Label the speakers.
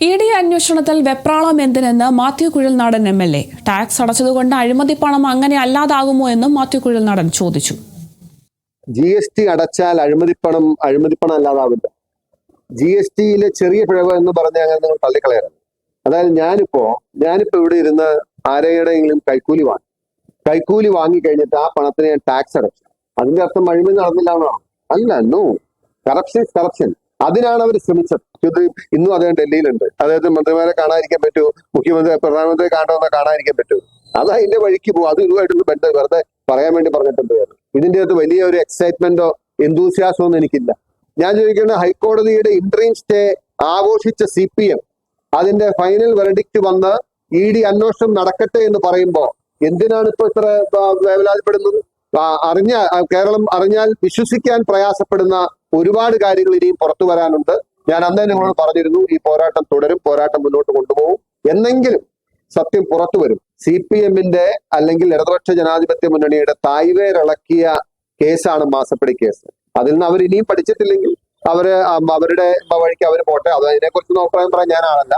Speaker 1: ED. അന്വേഷണത്തിൽ വെപ്രാളം എന്തിനെന്ന് മാത്യു കുഴൽനാടൻ എം.എൽ.എ. ടാക്സ് അടച്ചതുകൊണ്ട് അഴിമതി പണം അങ്ങനെ അല്ലാതാകുമോ എന്നും മാത്യു കുഴൽനാടൻ ചോദിച്ചു.
Speaker 2: GST അടച്ചാൽ അഴിമതിപ്പണം അല്ലാതാവില്ല. GSTയിലെ ചെറിയ പിഴവ് എന്ന് പറഞ്ഞാൽ അങ്ങനെ നിങ്ങൾ തള്ളിക്കളയരുത്. അതായത് ഞാനിപ്പോ ഇവിടെ ഇരുന്ന് ആരെയുടെയെങ്കിലും കൈക്കൂലി വാങ്ങി കഴിഞ്ഞിട്ട് ആ പണത്തിന് ഞാൻ ടാക്സ് അടച്ചു. അതിന്റെ അർത്ഥം അഴിമതി നടന്നില്ല എന്നാണോ? അല്ല, നോ. കറപ്ഷൻ. അതിനാണ് അവർ ശ്രമിച്ചത്. ഇന്നും അദ്ദേഹം ഡൽഹിയിലുണ്ട്. അദ്ദേഹത്തിന് മന്ത്രിമാരെ കാണാതിരിക്കാൻ പറ്റൂ, പ്രധാനമന്ത്രിയെ കാണാതിരിക്കാൻ പറ്റൂ. അത് അതിന്റെ വഴിക്ക് പോകും. അത് ഇതുമായിട്ടൊന്നും ബന്ധം വെറുതെ പറയാൻ വേണ്ടി പറഞ്ഞിട്ടുണ്ട്. ഇതിന്റെ അകത്ത് വലിയ ഒരു എക്സൈറ്റ്മെന്റോ എന്തൂസിയാസമോ ഒന്നും എനിക്കില്ല. ഞാൻ ചോദിക്കുന്നത്, ഹൈക്കോടതിയുടെ ഇന്ററിം സ്റ്റേ ആഘോഷിച്ച CPM അതിന്റെ ഫൈനൽ വെർഡിക്റ്റ് വന്ന് ED അന്വേഷണം നടക്കട്ടെ എന്ന് പറയുമ്പോ എന്തിനാണ് ഇപ്പൊ ഇത്ര വേവലാതിപ്പെടുന്നത്? കേരളം അറിഞ്ഞാൽ വിശ്വസിക്കാൻ പ്രയാസപ്പെടുന്ന ഒരുപാട് കാര്യങ്ങൾ ഇനിയും പുറത്തു വരാനുണ്ട്. ഞാൻ അന്നേ നിങ്ങളോട് പറഞ്ഞിരുന്നു, ഈ പോരാട്ടം തുടരും, പോരാട്ടം മുന്നോട്ട് കൊണ്ടുപോകും. എന്നെങ്കിലും സത്യം പുറത്തു വരും. CPMന്റെ അല്ലെങ്കിൽ ഇടതുപക്ഷ ജനാധിപത്യ മുന്നണിയുടെ തായ്വേരിളക്കിയ കേസാണ് മാസപ്പടി കേസ്. അതിൽ നിന്ന് അവർ ഇനിയും പഠിച്ചിട്ടില്ലെങ്കിൽ അവരുടെ വഴിക്ക് അവർ പോട്ടെ. അത് അതിനെക്കുറിച്ചൊന്നും അഭിപ്രായം പറയാൻ ഞാനാണല്ല.